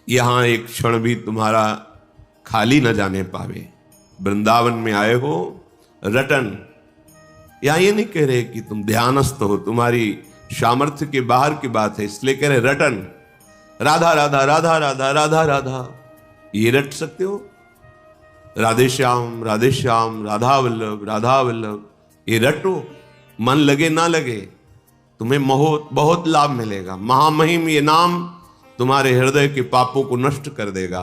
यहां एक क्षण भी तुम्हारा खाली न जाने पावे। वृंदावन में आए हो रटन, यहां ये नहीं कह रहे कि तुम ध्यानस्थ हो, तुम्हारी सामर्थ्य के बाहर की बात है, इसलिए कह रहे रटन। राधा राधा राधा राधा राधा राधा, ये रट सकते हो। राधे श्याम राधा वल्लभ राधा वल्लभ, ये रटो। मन लगे ना लगे, तुम्हें बहुत लाभ मिलेगा। महामहिम ये नाम तुम्हारे हृदय के पापों को नष्ट कर देगा,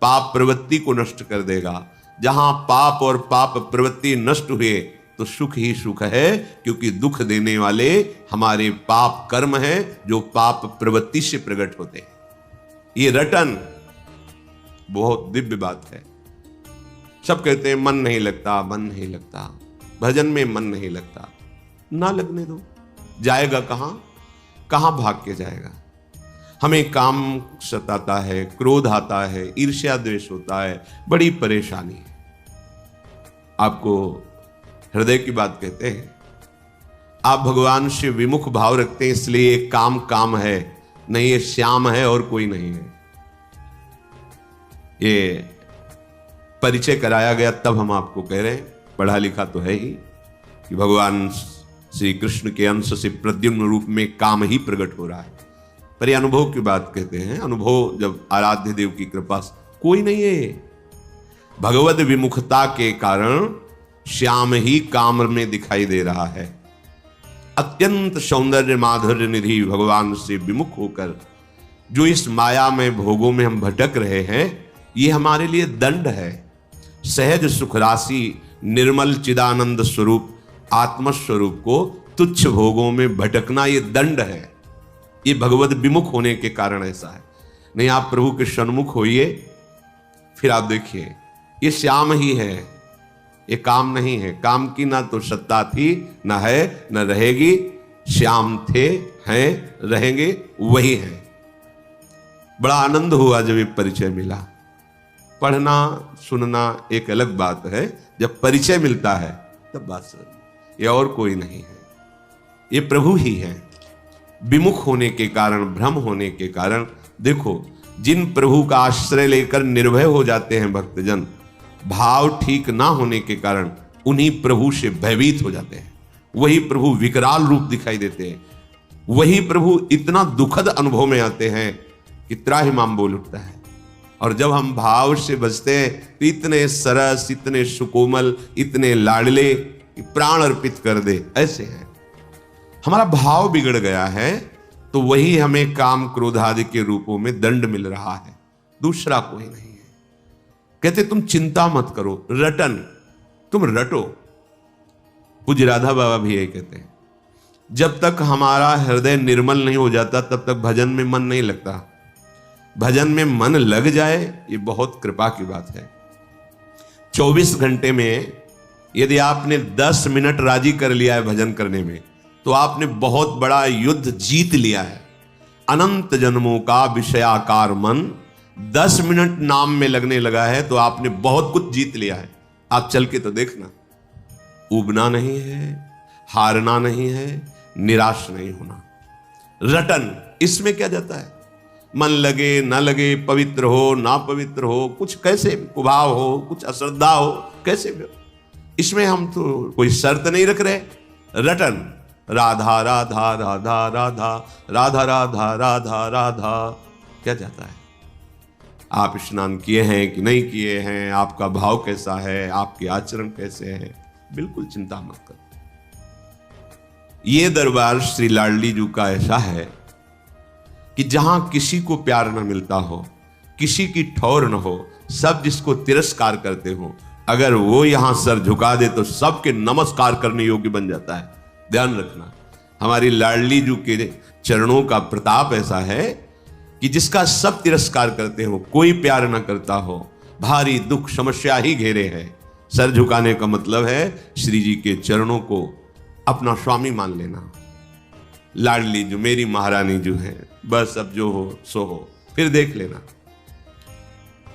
पाप प्रवृत्ति को नष्ट कर देगा। जहां पाप और पाप प्रवृत्ति नष्ट हुए तो सुख ही सुख है, क्योंकि दुख देने वाले हमारे पाप कर्म हैं जो पाप प्रवृत्ति से प्रकट होते हैं। ये रटन बहुत दिव्य बात है। सब कहते हैं मन नहीं लगता, मन नहीं लगता, भजन में मन नहीं लगता। ना लगने दो, जाएगा कहां, कहां भाग के जाएगा। हमें काम सताता है, क्रोध आता है, ईर्ष्या द्वेष होता है, बड़ी परेशानी है। आपको हृदय की बात कहते हैं। आप भगवान से विमुख भाव रखते हैं, इसलिए ये काम है, नहीं ये श्याम है और कोई नहीं है। ये परिचय कराया गया तब हम आपको कह रहे हैं, पढ़ा लिखा तो है ही, कि भगवान श्री कृष्ण के अंश से प्रद्युम्न रूप में काम ही प्रकट हो रहा है। पर ये अनुभव की बात कहते हैं। अनुभव जब आराध्य देव की कृपा से, कोई नहीं है। भगवद विमुखता के कारण श्याम ही काम में दिखाई दे रहा है। अत्यंत सौंदर्य माधुर्य निधि भगवान से विमुख होकर जो इस माया में भोगों में हम भटक रहे हैं, ये हमारे लिए दंड है। सहज सुख राशि निर्मल चिदानंद स्वरूप आत्मस्वरूप को तुच्छ भोगों में भटकना, ये दंड है। ये भगवत विमुख होने के कारण ऐसा है। नहीं, आप प्रभु के सन्मुख होइए, फिर आप देखिए ये श्याम ही है, ये काम नहीं है। काम की ना तो सत्ता थी, ना है, न रहेगी। श्याम थे, हैं, रहेंगे, वही है। बड़ा आनंद हुआ जब ये परिचय मिला। पढ़ना सुनना एक अलग बात है, जब परिचय मिलता है तब बात समझ। ये और कोई नहीं है, ये प्रभु ही है। विमुख होने के कारण, भ्रम होने के कारण, देखो जिन प्रभु का आश्रय लेकर निर्भय हो जाते हैं भक्तजन, भाव ठीक ना होने के कारण उन्हीं प्रभु से भयभीत हो जाते हैं। वही प्रभु विकराल रूप दिखाई देते हैं। वही प्रभु इतना दुखद अनुभव में आते हैं कि त्राहिमाम बोल उठता है। और जब हम भाव से बचते हैं तो इतने सरस, इतने सुकोमल, इतने लाडले, प्राण अर्पित कर दे, ऐसे हैं। हमारा भाव बिगड़ गया है तो वही हमें काम क्रोध आदि के रूपों में दंड मिल रहा है, दूसरा कोई नहीं है। कहते तुम चिंता मत करो, रटन, तुम रटो। पूज्य राधा बाबा भी यही कहते हैं, जब तक हमारा हृदय निर्मल नहीं हो जाता तब तक भजन में मन नहीं लगता। भजन में मन लग जाए, ये बहुत कृपा की बात है। 24 घंटे में यदि आपने 10 मिनट राजी कर लिया है भजन करने में, तो आपने बहुत बड़ा युद्ध जीत लिया है। अनंत जन्मों का विषयाकार मन 10 मिनट नाम में लगने लगा है तो आपने बहुत कुछ जीत लिया है। आप चल के तो देखना, उबना नहीं है, हारना नहीं है, निराश नहीं होना। रटन, इसमें क्या जाता है? मन लगे ना लगे, पवित्र हो ना पवित्र हो, कुछ कैसे कुभाव हो, कुछ अश्रद्धा हो, कैसे भी हो, इसमें हम तो कोई शर्त नहीं रख रहे। रटन, राधा राधा राधा राधा राधा राधा राधा राधा, क्या जाता है? आप स्नान किए हैं कि नहीं किए हैं, आपका भाव कैसा है, आपके आचरण कैसे हैं, बिल्कुल चिंता मत करो। ये दरबार श्री लाडली जी का ऐसा है कि जहां किसी को प्यार न मिलता हो, किसी की ठौर न हो, सब जिसको तिरस्कार करते हो, अगर वो यहां सर झुका दे तो सबके नमस्कार करने योग्य बन जाता है। ध्यान रखना, हमारी लाडली जी के चरणों का प्रताप ऐसा है कि जिसका सब तिरस्कार करते हो, कोई प्यार न करता हो, भारी दुख समस्या ही घेरे है। सर झुकाने का मतलब है श्री जी के चरणों को अपना स्वामी मान लेना। लाडली जो मेरी महारानी जो है, बस अब जो हो सो हो, फिर देख लेना।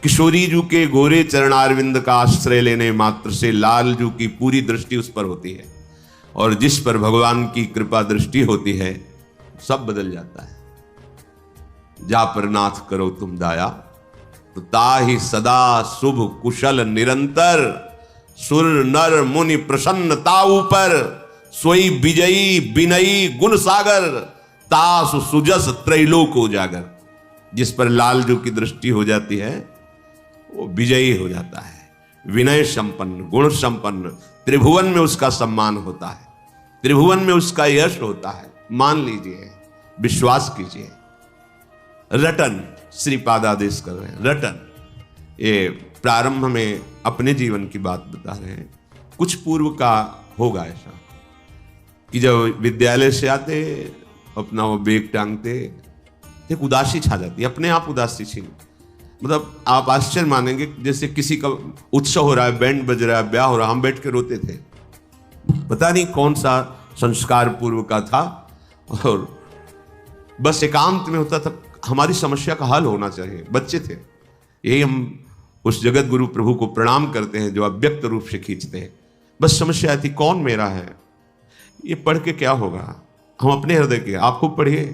किशोरी जू के गोरे चरणारविंद का आश्रय लेने मात्र से लाल जू की पूरी दृष्टि उस पर होती है, और जिस पर भगवान की कृपा दृष्टि होती है सब बदल जाता है। जा पर नाथ करो तुम दाया, तो ताहि सदा शुभ कुशल निरंतर, सुर नर मुनि प्रसन्नता ऊपर, सोई विजयी विनयी गुण सागर, तासु सुजस त्रैलोक उजागर। जिस पर लालजू की दृष्टि हो जाती है वो विजयी हो जाता है, विनय संपन्न गुण संपन्न, त्रिभुवन में उसका सम्मान होता है, त्रिभुवन में उसका यश होता है। मान लीजिए, विश्वास कीजिए। रटन श्रीपाद आदेश कर रहे हैं, रटन। ये प्रारंभ में अपने जीवन की बात बता रहे हैं। कुछ पूर्व का होगा ऐसा कि जब विद्यालय से आते, अपना वो बैग टांगते, एक उदासी छा जाती है, अपने आप उदासी छीन। मतलब आप आश्चर्य मानेंगे, जैसे किसी का उत्सव हो रहा है, बैंड बज रहा है, ब्याह हो रहा है, हम बैठ के रोते थे। पता नहीं कौन सा संस्कार पूर्व का था, और बस एकांत में होता था, हमारी समस्या का हल होना चाहिए। बच्चे थे, यही हम उस जगत गुरु प्रभु को प्रणाम करते हैं जो अव्यक्त रूप से खींचते हैं। बस समस्या थी, कौन मेरा है, ये पढ़ के क्या होगा। हम अपने हृदय के, आप खूब पढ़िए,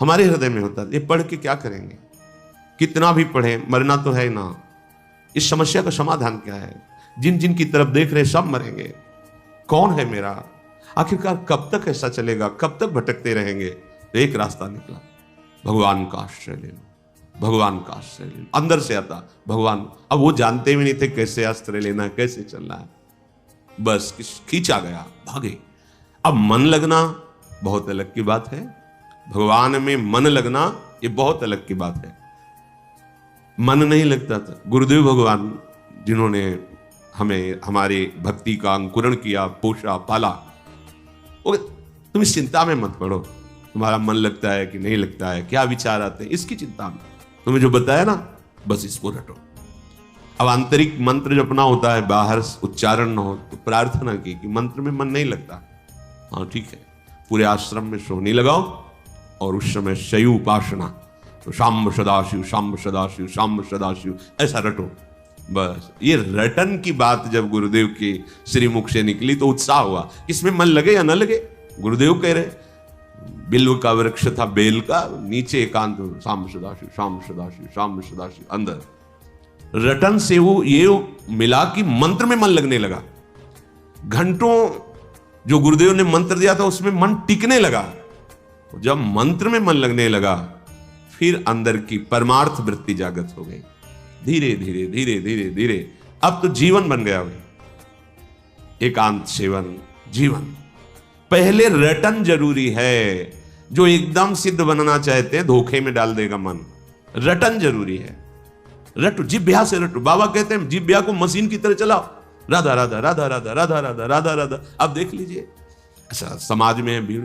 हमारे हृदय में होता, ये पढ़ के क्या करेंगे, कितना भी पढ़े मरना तो है ना। इस समस्या का समाधान क्या है, जिन जिन की तरफ देख रहे सब मरेंगे, कौन है मेरा, आखिरकार कब तक ऐसा चलेगा, कब तक भटकते रहेंगे। तो एक रास्ता निकला, भगवान का आश्रय ले लो, भगवान का आश्रय ले लो। अंदर से आता भगवान। अब वो जानते भी नहीं थे कैसे आश्रय लेना, कैसे चलना है, बस खींचा गया, भागे। अब मन लगना बहुत अलग की बात है, भगवान में मन लगना ये बहुत अलग की बात है। मन नहीं लगता था, गुरुदेव भगवान जिन्होंने हमें हमारे भक्ति का अंकुरण किया, पोषा, पाला, वो तुम इस चिंता में मत पड़ो, तुम्हारा मन लगता है कि नहीं लगता है, क्या विचार आते हैं, इसकी चिंता में तुम्हें जो बताया ना, बस इसको रटो। अब आंतरिक मंत्र जपना होता है, बाहर उच्चारण न हो, तो प्रार्थना की कि मंत्र में मन नहीं लगता, हाँ ठीक है, पूरे आश्रम में सोहनी लगाओ और उस समय शयु उपासना, तो शाम सदाशिव शाम सदाशिव शाम सदाशिव, ऐसा रटो। बस ये रटन की बात जब गुरुदेव के श्रीमुख से निकली तो उत्साह हुआ, इसमें मन लगे या न लगे। गुरुदेव कह रहे, बिल्व का वृक्ष था बेल का, नीचे एकांत, शाम सदाशिव शाम सदाशिव शाम सदाशिव। अंदर रटन से वो ये मिला कि मंत्र में मन लगने लगा। घंटों जो गुरुदेव ने मंत्र दिया था उसमें मन टिकने लगा। जब मंत्र में मन लगने लगा, फिर अंदर की परमार्थ वृत्ति जागृत हो गई। धीरे धीरे धीरे धीरे धीरे अब तो जीवन बन गया भाई, एकांत सेवन जीवन। पहले रटन जरूरी है, जो एकदम सिद्ध बनना चाहते हैं धोखे में डाल देगा मन। रटन जरूरी है, रटो, जिह्वा से रटो। बाबा कहते हैं जिह्वा को मशीन की तरह चलाओ, राधा राधा राधा राधा राधा राधा राधा राधा। अब देख लीजिए, ऐसा समाज में भीड़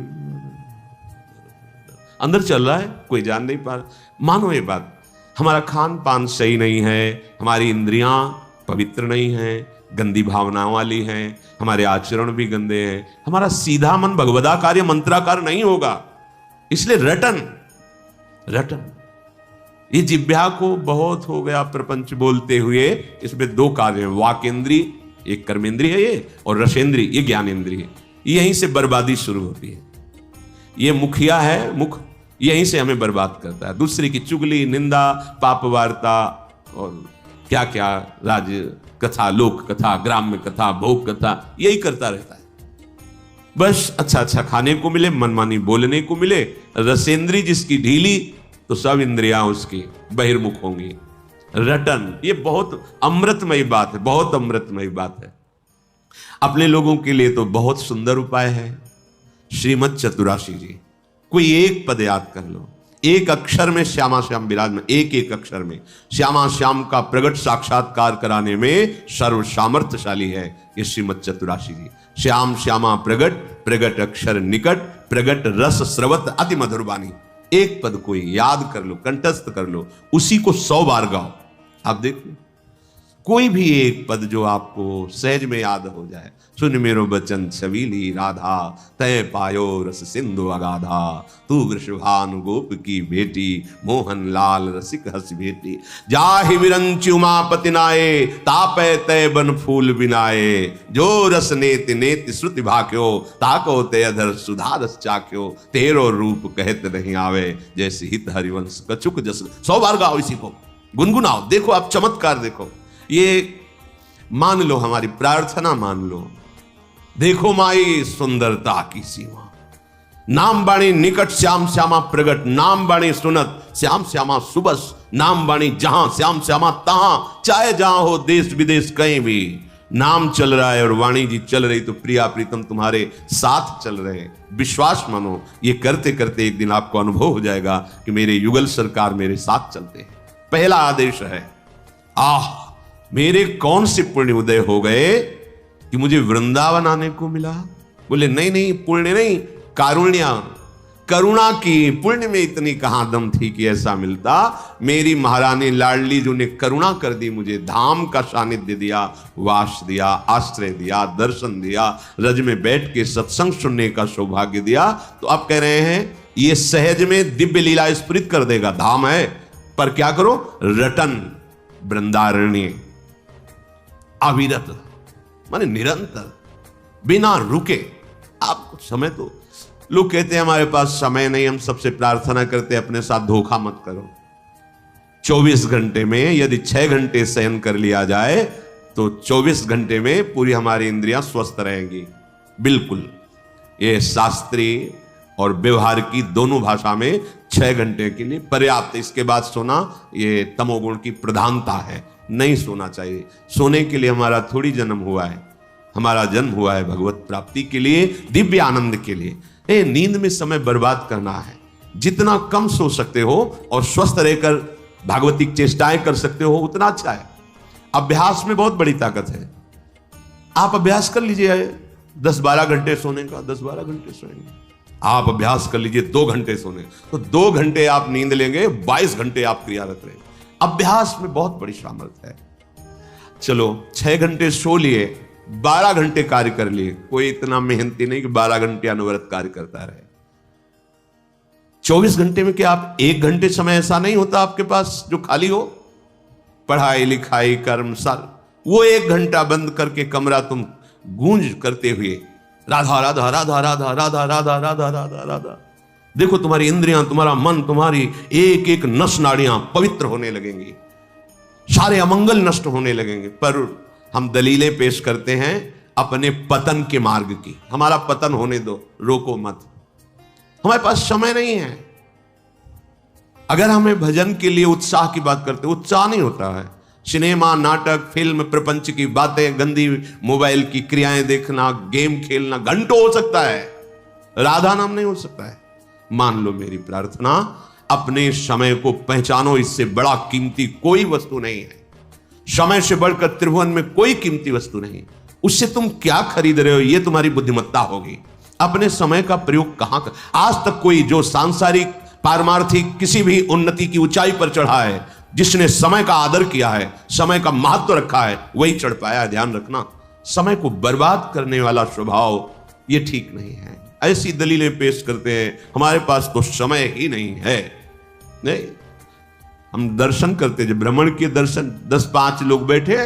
अंदर चल रहा है, कोई जान नहीं पा रहा। मानो ये बात, हमारा खान पान सही नहीं है, हमारी इंद्रियां पवित्र नहीं हैं, गंदी भावनाओं वाली हैं, हमारे आचरण भी गंदे हैं, हमारा सीधा मन भगवदाकार या मंत्राकार नहीं होगा। इसलिए रटन रटन, ये जिह्वा को बहुत हो गया प्रपंच बोलते हुए। इसमें दो कार्य हैं, वाकेंद्री एक कर्मेंद्री है ये, और रसेंद्री ये ज्ञानेंद्री है। यहीं से बर्बादी शुरू होती है। ये मुखिया है, मुख यहीं से हमें बर्बाद करता है। दूसरे की चुगली, निंदा, पाप वार्ता और क्या क्या राज्य कथा, लोक कथा, ग्राम्य कथा, भोग कथा, यही करता रहता है। बस अच्छा अच्छा खाने को मिले, मनमानी बोलने को मिले। रसेंद्री जिसकी ढीली तो सब इंद्रियां उसकी बहिर्मुख होंगी। रटन ये बहुत अमृतमयी बात है, बहुत अमृतमयी बात है। अपने लोगों के लिए तो बहुत सुंदर उपाय है। श्रीमद चतुराशी जी, कोई एक पद याद कर लो, एक अक्षर में श्यामा श्याम विराजमान, एक एक अक्षर में श्यामा श्याम का प्रगट साक्षात्कार कराने में सर्व सामर्थ्यशाली है ये श्रीमद चतुराशी जी। श्याम श्यामा प्रगट, प्रगट अक्षर निकट, प्रगट रस स्रवत अति मधुर वाणी। एक पद कोई याद कर लो, कंठस्थ कर लो, उसी को 100 बार गाओ। आप देखो कोई भी एक पद जो आपको सहज में याद हो जाए। सुन मेरो बचन छबीली राधा, तय पायो रस सिंधु अगाधा, तू वृषभानु गोप की बेटी, मोहन लाल रसिक हस बेटी। जाहि विरंचि उमापति नाये, तापै तय बन फूल बिनाए, जो रस नेति नेति श्रुति भाक्यो, ताको ते अधर सुधा रस चाक्यो, तेरो रूप कहत नहीं आवे, जैसे हित हरिवंश कछुक जस। 100 बार गाओ इसी को, गुनगुनाओ, देखो आप चमत्कार देखो, ये मान लो हमारी प्रार्थना मान लो। देखो माई सुंदरता की सीमा, नाम बाणी निकट श्याम श्यामा प्रगट, नाम बाणी सुनत श्याम श्यामा सुबस, नाम बाणी जहां श्याम श्यामा तहां, चाहे जहां हो देश विदेश कहीं भी नाम चल रहा है और वाणी जी चल रही तो प्रिया प्रीतम तुम्हारे साथ चल रहे हैं। विश्वास मानो, ये करते करते एक दिन आपको अनुभव हो जाएगा कि मेरे युगल सरकार मेरे साथ चलते हैं। पहला आदेश है, आह मेरे कौन से पुण्य उदय हो गए कि मुझे वृंदावन आने को मिला। बोले नहीं नहीं, पुण्य नहीं, कारुण्य, करुणा की, पुण्य में इतनी कहां दम थी कि ऐसा मिलता। मेरी महारानी लाडली जो ने करुणा कर दी, मुझे धाम का सानिध्य दिया, वास दिया, आश्रय दिया, दर्शन दिया, रज में बैठ के सत्संग सुनने का सौभाग्य दिया। तो आप कह रहे हैं ये सहज में दिव्य लीला स्फुरित कर देगा, धाम है, पर क्या करो, रटन वृंदारण्य, अविरत माने निरंतर, बिना रुके। आप समय तो लोग कहते हैं हमारे पास समय नहीं, हम सबसे प्रार्थना करते हैं अपने साथ धोखा मत करो। 24 घंटे में यदि 6 घंटे शयन कर लिया जाए तो 24 घंटे में पूरी हमारी इंद्रियां स्वस्थ रहेंगी। बिल्कुल, ये शास्त्रीय और व्यवहार की दोनों भाषा में 6 घंटे के लिए पर्याप्त। इसके बाद सोना ये तमोगुण की प्रधानता है, नहीं सोना चाहिए। सोने के लिए हमारा थोड़ी जन्म हुआ है, हमारा जन्म हुआ है भगवत प्राप्ति के लिए, दिव्य आनंद के लिए। नींद में समय बर्बाद करना है, जितना कम सो सकते हो और स्वस्थ रहकर भागवतिक चेष्टाएं कर सकते हो उतना अच्छा है। अभ्यास में बहुत बड़ी ताकत है। आप अभ्यास कर लीजिए 10-12 घंटे सोने का, 10-12 घंटे सोएंगे। आप अभ्यास कर लीजिए 2 घंटे सोने, तो 2 घंटे आप नींद लेंगे, 22 घंटे आप क्रियारत रहेंगे। अभ्यास में बहुत बड़ी सामर्थ्य है। चलो 6 घंटे सो लिए, 12 घंटे कार्य कर लिए। कोई इतना मेहनती नहीं कि 12 घंटे अनवरत कार्य करता रहे। 24 घंटे में क्या आप 1 घंटे समय ऐसा नहीं होता आपके पास जो खाली हो? पढ़ाई लिखाई कर्म साल, वो 1 घंटा बंद करके कमरा तुम गूंज करते हुए राधा राधा राधा राधा राधा राधा राधा राधा राधा, देखो तुम्हारी इंद्रियां, तुम्हारा मन, तुम्हारी एक एक नस नाड़ियां पवित्र होने लगेंगी, सारे अमंगल नष्ट होने लगेंगे। पर हम दलीलें पेश करते हैं अपने पतन के मार्ग की। हमारा पतन होने दो, रोको मत। हमारे पास समय नहीं है। अगर हमें भजन के लिए उत्साह की बात करते, उत्साह नहीं होता है। सिनेमा, नाटक, फिल्म, प्रपंच की बातें, गंदी मोबाइल की क्रियाएं देखना, गेम खेलना घंटों हो सकता है, राधा नाम नहीं हो सकता है। मान लो मेरी प्रार्थना, अपने समय को पहचानो, इससे बड़ा कीमती कोई वस्तु नहीं है। समय से बढ़कर त्रिभुवन में कोई कीमती वस्तु नहीं। उससे तुम क्या खरीद रहे हो, यह तुम्हारी बुद्धिमत्ता होगी। अपने समय का प्रयोग कहां कर, आज तक कोई जो सांसारिक पारमार्थिक किसी भी उन्नति की ऊंचाई पर चढ़ा है, जिसने समय का आदर किया है, समय का महत्व रखा है, वही चढ़ पाया। ध्यान रखना, समय को बर्बाद करने वाला स्वभाव ये ठीक नहीं है। ऐसी दलीलें पेश करते हैं हमारे पास तो समय ही नहीं है। नहीं, हम दर्शन करते, जब भ्रमण के दर्शन, 10-5 लोग बैठे,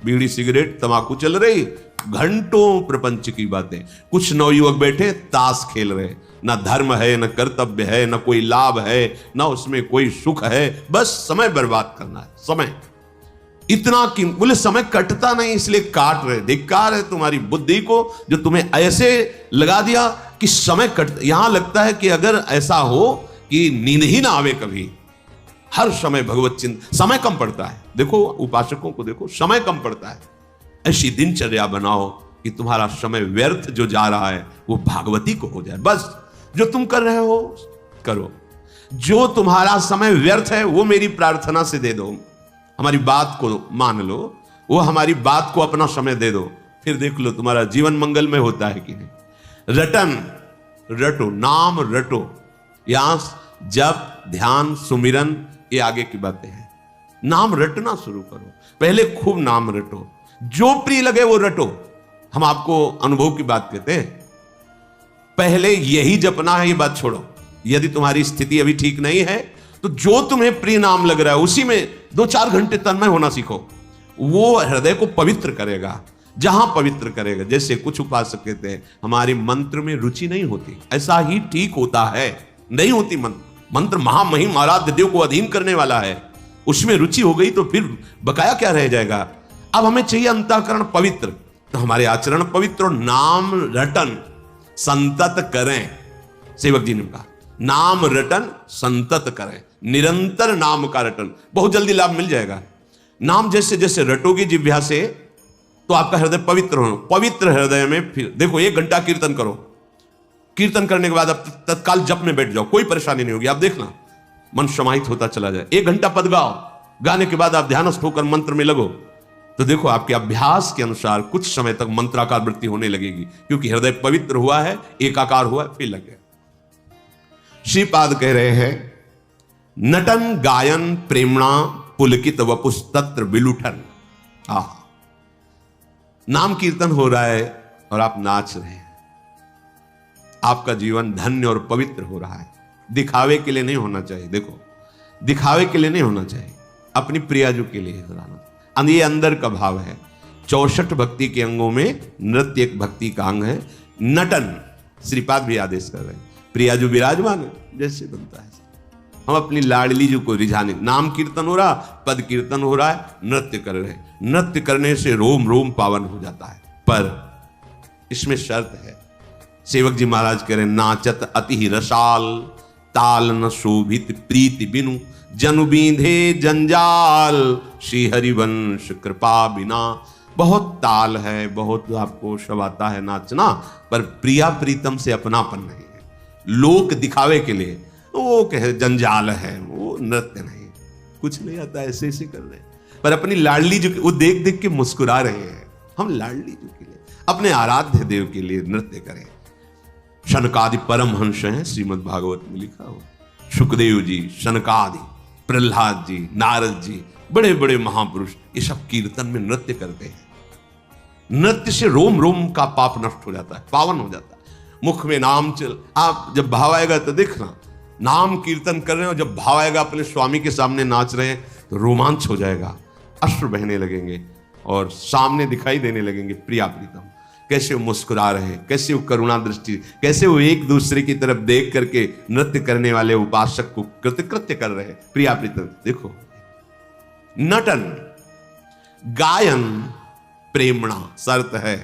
बीड़ी सिगरेट तंबाकू चल रही, घंटों प्रपंच की बातें। कुछ नवयुवक बैठे ताश खेल रहे, ना धर्म है, ना कर्तव्य है, ना कोई लाभ है, ना उसमें कोई सुख है, बस समय बर्बाद करना है। समय इतना कि बोले समय कटता नहीं इसलिए काट रहे। धिक्कार है तुम्हारी बुद्धि को जो तुम्हें ऐसे लगा दिया कि समय कट। यहां लगता है कि अगर ऐसा हो कि नींद ही ना आवे कभी, हर समय भगवत चिंतन, समय कम पड़ता है। देखो उपासकों को देखो, समय कम पड़ता है। ऐसी दिनचर्या बनाओ कि तुम्हारा समय व्यर्थ जो जा रहा है वो भागवती को हो जाए। बस जो तुम कर रहे हो करो, जो तुम्हारा समय व्यर्थ है वो मेरी प्रार्थना से दे दो। हमारी बात को मान लो, वो हमारी बात को अपना समय दे दो, फिर देख लो तुम्हारा जीवन मंगलमय होता है कि नहीं। रटन रटो, नाम रटो। यहां जप, ध्यान, सुमिरन, ये आगे की बातें हैं। नाम रटना शुरू करो, पहले खूब नाम रटो, जो प्रिय लगे वो रटो। हम आपको अनुभव की बात कहते हैं, पहले यही जपना है, ये बात छोड़ो। यदि तुम्हारी स्थिति अभी ठीक नहीं है तो जो तुम्हें प्रिय नाम लग रहा है उसी में 2-4 घंटे तन्मय होना सीखो। वो हृदय को पवित्र करेगा। जहां पवित्र करेगा, जैसे कुछ उपासक कहते हैं हमारी मंत्र में रुचि नहीं होती, ऐसा ही ठीक होता है, नहीं होती। मंत्र महामहिम आराध्य देव को अधीन करने वाला है, उसमें रुचि हो गई तो फिर बकाया क्या रह जाएगा। अब हमें चाहिए अंतःकरण पवित्र, तो हमारे आचरण पवित्र और नाम रटन संतत करें। सेवक जी ने कहा नाम रटन संतत करें, निरंतर नाम का रटन, बहुत जल्दी लाभ मिल जाएगा। नाम जैसे जैसे रटोगे जिह्वा से तो आपका हृदय पवित्र हो, पवित्र हृदय में फिर देखो 1 घंटा कीर्तन करो, कीर्तन करने के बाद आप तत्काल जप में बैठ जाओ, कोई परेशानी नहीं होगी। आप देखना मन समाहित होता चला जाए। 1 घंटा पद गाओ, गाने के बाद आप ध्यानस्थ होकर मंत्र में लगो, तो देखो आपके अभ्यास के अनुसार कुछ समय तक मंत्राकार वृत्ति होने लगेगी, क्योंकि हृदय पवित्र हुआ है, एकाकार हुआ है, फिर लग गया। श्रीपाद कह रहे हैं नटन गायन प्रेमणा पुलकित वपुस्तत्र विलुठन। नाम कीर्तन हो रहा है और आप नाच रहे हैं, आपका जीवन धन्य और पवित्र हो रहा है। दिखावे के लिए नहीं होना चाहिए, देखो दिखावे के लिए नहीं होना चाहिए, अपनी प्रियाजू के लिए होना। ये अंदर का भाव है। 64 भक्ति के अंगों में नृत्य एक भक्ति का अंग है। नटन श्रीपाद भी आदेश कर रहे हैं, प्रियाजू विराजमान है जैसे बनता है। हम अपनी लाडली जू को रिझाने, नाम कीर्तन हो रहा, पद कीर्तन हो रहा है, नृत्य कर रहे हैं। नृत्य करने से रोम रोम पावन हो जाता है, पर इसमें शर्त है। सेवक जी महाराज कह रहे नाचत अति रसाल, ताल न शोभित प्रीति बिनु, जनु बींधे जंजाल, श्री हरिवंश कृपा बिना। बहुत ताल है, बहुत आपको शबाता है नाचना, पर प्रिया प्रीतम से अपनापन नहीं है। लोक दिखावे के लिए वो कहे जंजाल है, वो नृत्य नहीं, कुछ नहीं आता, ऐसे ऐसे कर रहे हैं। पर अपनी लाडली जो वो देख देख के मुस्कुरा रहे हैं। हम लाडली जो के लिए, अपने आराध्य देव के लिए नृत्य करें। शनकादि परमहंस हैं, श्रीमद् भागवत में लिखा हुआ। सुखदेव जी, शनकादि, प्रहलाद जी, नारद जी, बड़े बड़े महापुरुष, ये सब कीर्तन में नृत्य करते हैं। नृत्य से रोम रोम का पाप नष्ट हो जाता है, पावन हो जाता है। मुख में नाम चल, आप जब भाव आएगा तो देखना, नाम कीर्तन कर रहे हो, जब भाव आएगा अपने स्वामी के सामने नाच रहे हैं तो रोमांच हो जाएगा, अश्रु बहने लगेंगे और सामने दिखाई देने लगेंगे प्रिया प्रीतम। कैसे वो मुस्कुरा रहे हैं, कैसे वो करुणा दृष्टि, कैसे वो एक दूसरे की तरफ देख करके नृत्य करने वाले उपासक को कृतकृत्य कर रहे हैं, प्रिया प्रीतम। देखो नटन गायन प्रेमणा, शर्त है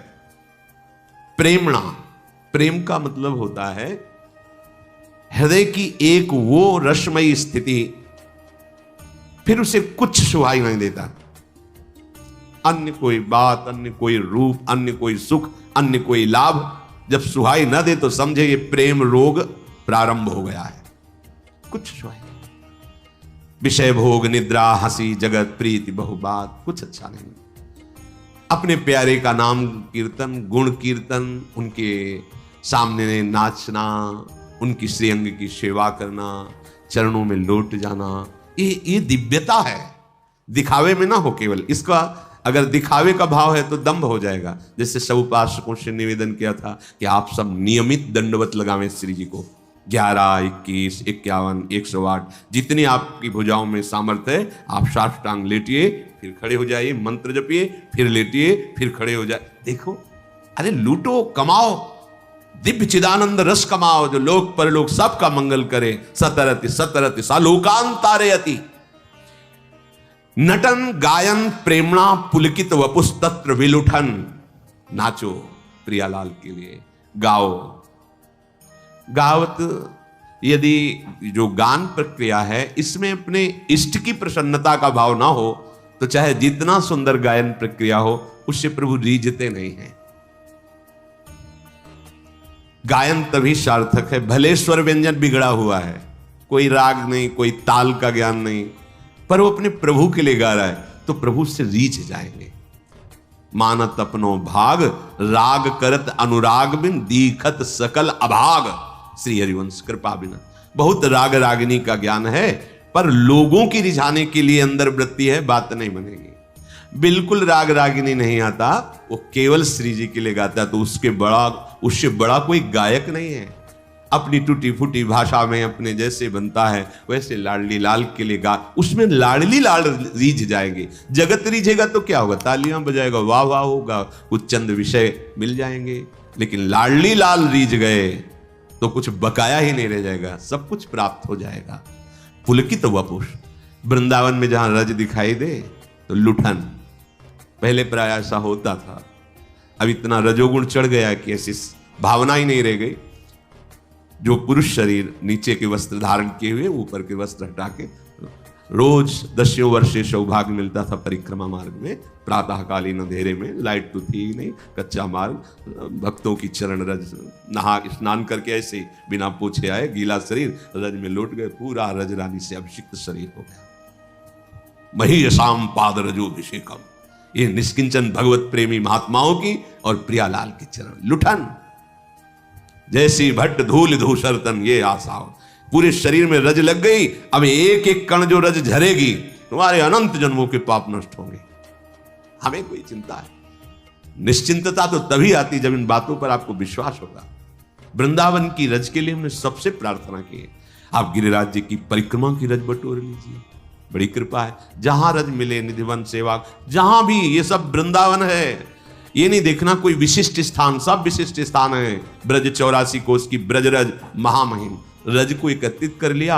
प्रेमणा। प्रेम का मतलब होता है हृदय की एक वो रसमयी स्थिति, फिर उसे कुछ सुहाई नहीं देता। अन्य कोई बात, अन्य कोई रूप, अन्य कोई सुख, अन्य कोई लाभ जब सुहाई न दे तो समझे ये प्रेम रोग प्रारंभ हो गया है। कुछ सुहाई, विषय भोग, निद्रा, हंसी, जगत, प्रीति, बहुबात, कुछ अच्छा नहीं। अपने प्यारे का नाम कीर्तन, गुण कीर्तन, उनके सामने नाचना, उनकी श्रीअंग की सेवा करना, चरणों में लौट जाना, ये दिव्यता है। दिखावे में ना हो केवल। इसका अगर दिखावे का भाव है तो दंभ हो जाएगा। जैसे सब उपासकों से निवेदन किया था कि आप सब नियमित दंडवत लगावें श्री जी को। 11, 21, 51, 108 जितनी आपकी भुजाओं में सामर्थ्य है, आप साष्टांग लेटिए, फिर खड़े हो जाइए, मंत्र जपिए, फिर लेटिए, फिर खड़े हो जाए। देखो, अरे लूटो, कमाओ, दिव्य चिदानंद रस कमाओ, जो लोक परलोक सबका मंगल करे। सतरति सतरति सालोकांतारयति। नटन गायन प्रेमणा पुलकित वपुस्तत्र विलुठन। नाचो प्रियालाल के लिए, गाओ। गावत यदि जो गान प्रक्रिया है इसमें अपने इष्ट की प्रसन्नता का भाव ना हो तो चाहे जितना सुंदर गायन प्रक्रिया हो उससे प्रभु रीझते नहीं हैं। गायन तभी सार्थक है, भले स्वर व्यंजन बिगड़ा हुआ है, कोई राग नहीं, कोई ताल का ज्ञान नहीं, पर वो अपने प्रभु के लिए गा रहा है तो प्रभु से रीझ जाएंगे। मानत अपनो भाग, राग करत अनुराग बिन, दीखत सकल अभाग। श्री हरिवंश कृपा बिना। बहुत राग रागिनी का ज्ञान है, पर लोगों की रिझाने के लिए अंदर वृत्ति है, बात नहीं बनेगी। बिल्कुल राग रागिनी नहीं आता, वो केवल श्री जी के लिए गाता है, तो उससे बड़ा कोई गायक नहीं है। अपनी टूटी फूटी भाषा में अपने जैसे बनता है वैसे लाडली लाल के लिए गा, उसमें लाडली लाल रीझ जाएंगे। जगत रीझेगा तो क्या होगा, तालियां बजाएगा, वाह वाह होगा, कुछ चंद विषय मिल जाएंगे। लेकिन लाडली लाल रीझ गए तो कुछ बकाया ही नहीं रह जाएगा, सब कुछ प्राप्त हो जाएगा। पुलकित वपुष, वृंदावन में जहां रज दिखाई दे तो लुठन, पहले प्राय ऐसा होता था, अब इतना रजोगुण चढ़ गया कि ऐसी भावना ही नहीं रह गई। जो पुरुष शरीर नीचे के वस्त्र धारण किए हुए ऊपर के वस्त्र हटा के, रोज 10 वर्षे सौभाग्य मिलता था परिक्रमा मार्ग में, प्रातःकालीन अंधेरे में, लाइट तो थी ही नहीं, कच्चा मार्ग, भक्तों की चरण रज, नहा स्नान करके ऐसे बिना पूछे आए, गीला शरीर रज में लौट गए, पूरा रज रानी से अभिषिक्त शरीर हो गया। महीयसाम पाद रजोभिषेकम, ये निष्किंचन भगवत प्रेमी महात्माओं की और प्रियालाल की चरण। लुठन जैसी भट्ट धूल धूसरतन ये आसाओ, पूरे शरीर में रज लग गई, अब एक एक कण जो रज झरेगी तुम्हारे अनंत जन्मों के पाप नष्ट होंगे। हमें कोई चिंता है? निश्चिंतता तो तभी आती जब इन बातों पर आपको विश्वास होगा। वृंदावन की रज के लिए हमने सबसे प्रार्थना की है, आप गिरिराज जी की परिक्रमा की रज बटोर लीजिए, बड़ी कृपा है। जहां रज मिले निधिवन सेवा, जहां भी, ये सब वृंदावन है। ये नहीं देखना कोई विशिष्ट स्थान, सब विशिष्ट स्थान है। ब्रज 84 कोस की ब्रजरज महामहिम, रज को एकत्रित कर लिया,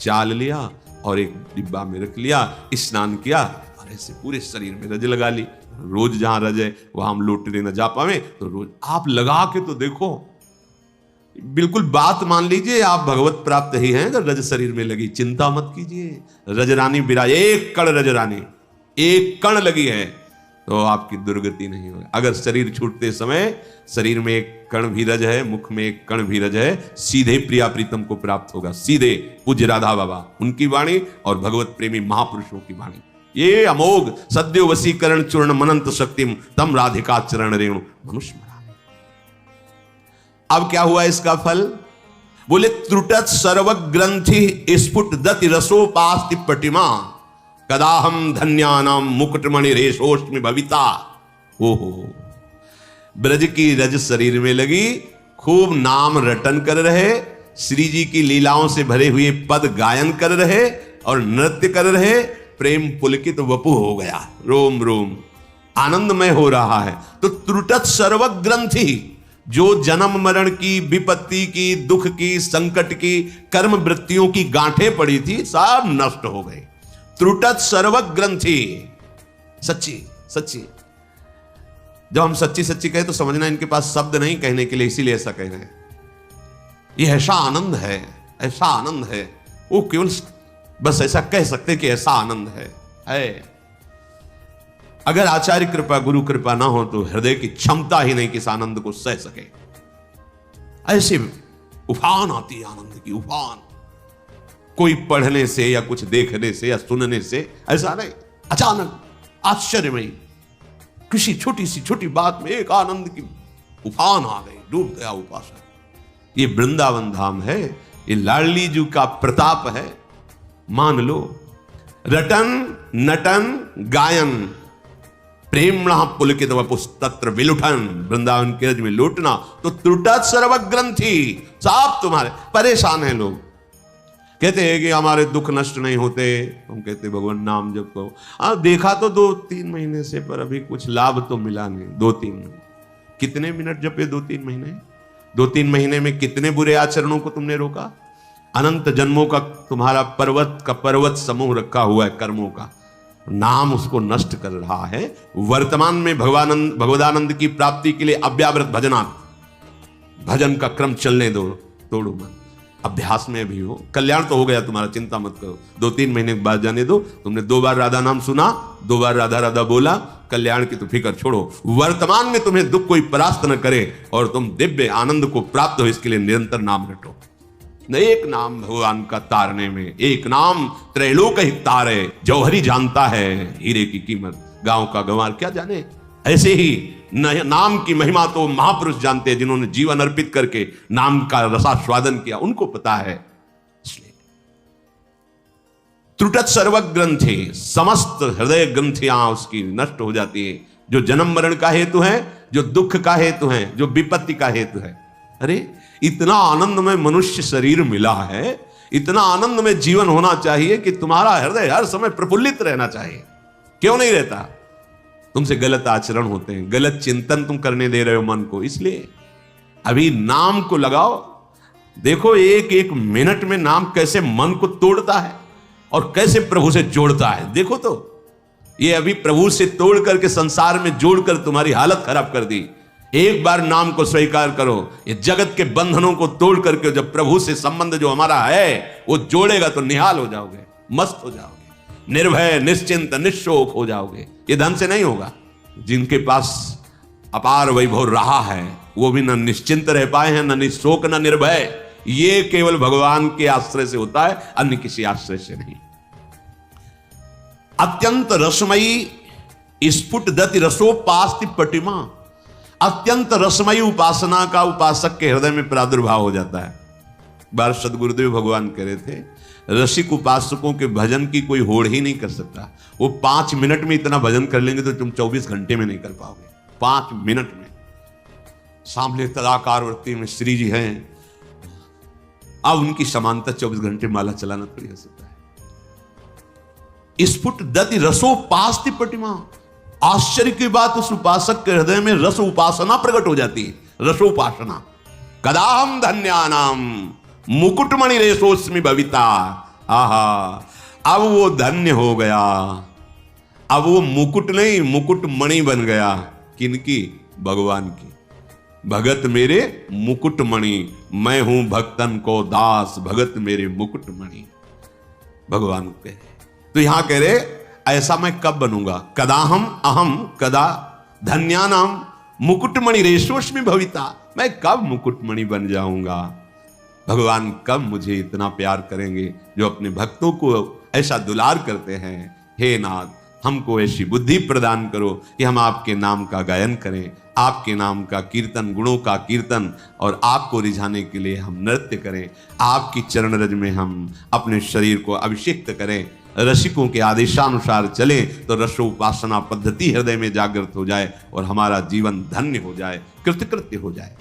चाल लिया और एक डिब्बा में रख लिया, स्नान किया और ऐसे पूरे शरीर में रज लगा ली। रोज जहां रज है वहां हम लौटने न जा पावे तो रोज आप लगा के तो देखो, बिल्कुल बात मान लीजिए, आप भगवत प्राप्त ही हैं अगर रज शरीर में लगी। चिंता मत कीजिए, रजरानी विराज, एक कण रजरानी, एक कण लगी है तो आपकी दुर्गति नहीं होगी। अगर शरीर छूटते समय शरीर में एक कण भी रज है, मुख में एक कण भी रज है, सीधे प्रिया प्रीतम को प्राप्त होगा, सीधे पूज्य राधा बाबा उनकी वाणी और भगवत प्रेमी महापुरुषों की वाणी। ये अमोघ सद्यो वसीकरण चूर्ण मनंत शक्तिम तम राधिका चरण रेणु मनुष्य। अब क्या हुआ इसका फल? बोले त्रुटत सर्व ग्रंथि स्फुट दति रसोपास्ति पटिमा कदाहम धन्यानाम मुकुटमणि रेशोष्टमि भविता। ओहो, ब्रज की रज शरीर में लगी, खूब नाम रटन कर रहे, श्री जी की लीलाओं से भरे हुए पद गायन कर रहे और नृत्य कर रहे, प्रेम पुलकित वपु हो गया, रोम रोम आनंदमय हो रहा है। तो त्रुटत सर्व ग्रंथि, जो जन्म मरण की, विपत्ति की, दुख की, संकट की, कर्म वृत्तियों की गांठें पड़ी थी, सब नष्ट हो गई। त्रुटत सर्व ग्रंथि, सच्ची सच्ची। जब हम सच्ची सच्ची कहे तो समझना इनके पास शब्द नहीं कहने के लिए, इसीलिए ऐसा कह रहे हैं। ये ऐसा आनंद है, ऐसा आनंद है, वो केवल बस ऐसा कह सकते कि ऐसा आनंद है। अगर आचार्य कृपा, गुरु कृपा ना हो तो हृदय की क्षमता ही नहीं कि इस आनंद को सह सके। ऐसे उफान आती है आनंद की, उफान। कोई पढ़ने से या कुछ देखने से या सुनने से ऐसा नहीं, अचानक आश्चर्यमयी किसी छोटी सी छोटी बात में एक आनंद की उफान आ गई, डूब गया उपासक। ये वृंदावन धाम है, ये लाडली जी का प्रताप है। मान लो, रटन नटन गायन प्रेम पुलकित वपुस्तत्र विलुठन, वृंदावन के रज में लौटना तो त्रुटत सर्व ग्रंथि, सब तुम्हारे परेशान है। लोग कहते हैं कि हमारे दुख नष्ट नहीं होते, हम कहते भगवान नाम जप करो। देखा तो 2-3 महीने से, पर अभी कुछ लाभ तो मिला नहीं। 2-3 कितने मिनट जपे 2-3 महीने? 2-3 महीने में कितने बुरे आचरणों को तुमने रोका? अनंत जन्मों का तुम्हारा पर्वत समूह रखा हुआ है कर्मों का, नाम उसको नष्ट कर रहा है। वर्तमान में भगवदानंद की प्राप्ति के लिए अव्यावृत भजन का क्रम चलने दो, तोड़ो मत। अभ्यास में भी हो, कल्याण तो हो गया तुम्हारा, चिंता मत करो। 2-3 महीने के बाद जाने दो, तुमने 2 बार राधा नाम सुना, 2 बार राधा राधा बोला, कल्याण की तो फिक्र छोड़ो। वर्तमान में तुम्हें दुख कोई परास्त न करे और तुम दिव्य आनंद को प्राप्त हो, इसके लिए निरंतर नाम रटो। एक नाम भगवान का तारने में, एक नाम त्रैलोक ही तारे, जौहरी जानता है हीरे की कीमत, गांव का गंवार क्या जाने। ऐसे ही नाम की महिमा तो महापुरुष जानते हैं, जिन्होंने जीवन अर्पित करके नाम का रसास्वादन किया, उनको पता है। इसलिए त्रुटत सर्व ग्रंथि, समस्त हृदय ग्रंथियां उसकी नष्ट हो जाती है, जो जन्म मरण का हेतु है, जो दुख का हेतु है, जो विपत्ति का हेतु है। अरे इतना आनंद में मनुष्य शरीर मिला है, इतना आनंद में जीवन होना चाहिए कि तुम्हारा हृदय हर समय प्रफुल्लित रहना चाहिए। क्यों नहीं रहता? तुमसे गलत आचरण होते हैं, गलत चिंतन तुम करने दे रहे हो मन को। इसलिए अभी नाम को लगाओ, देखो एक एक मिनट में नाम कैसे मन को तोड़ता है। और कैसे प्रभु से जोड़ता है। देखो तो, ये अभी प्रभु से तोड़ करके संसार में जोड़कर तुम्हारी हालत खराब कर दी। एक बार नाम को स्वीकार करो, ये जगत के बंधनों को तोड़ करके जब प्रभु से संबंध जो हमारा है वो जोड़ेगा तो निहाल हो जाओगे, मस्त हो जाओगे, निर्भय निश्चिंत निशोक हो जाओगे। ये धन से नहीं होगा। जिनके पास अपार वैभव रहा है वो भी न निश्चिंत रह पाए हैं, न निशोक न निर्भय। ये केवल भगवान के आश्रय से होता है, अन्य किसी आश्रय से नहीं। अत्यंत रसमयी स्फुट दति रसोपास्ति पटिमा। अत्यंत रसमयी उपासना का उपासक के हृदय में प्रादुर्भाव हो जाता है। बार सदगुरुदेव भगवान कह रहे थे, रसिक उपासकों के भजन की कोई होड़ ही नहीं कर सकता। वो 5 मिनट में इतना भजन कर लेंगे तो तुम 24 घंटे में नहीं कर पाओगे। 5 मिनट में। सामने तदाकार वृत्ति में श्री जी हैं, अब उनकी समानता 24 घंटे माला चलाना थोड़ी हो सकता है। स्फुट दति रसोपास्ति पटिमा। आश्चर्य की बात, उस उपासक के हृदय में रस उपासना प्रकट हो जाती है। रसोपासना। कदाहम धन्यानाम मुकुटमणि रेशोस्मि भविता। आहा, अब वो धन्य हो गया। अब वो मुकुट नहीं, मुकुटमणि बन गया। किनकी? भगवान की। भगत मेरे मुकुटमणि, मैं हूं भक्तन को दास, भगत मेरे मुकुटमणि। भगवान कह रहे, तो यहां कह रहे ऐसा मैं कब बनूंगा? कदाहम अहम कदा धन्यानाम मुकुटमणि रेशोस्मि भविता। मैं कब मुकुटमणि बन जाऊंगा? भगवान कब मुझे इतना प्यार करेंगे जो अपने भक्तों को ऐसा दुलार करते हैं। हे नाथ, हमको ऐसी बुद्धि प्रदान करो कि हम आपके नाम का गायन करें, आपके नाम का कीर्तन, गुणों का कीर्तन, और आपको रिझाने के लिए हम नृत्य करें। आपकी चरण रज में हम अपने शरीर को अभिषिक्त करें। रसिकों के आदेशानुसार चले तो रसोपासना पद्धति हृदय में जागृत हो जाए और हमारा जीवन धन्य हो जाए, कृतकृत्य हो जाए।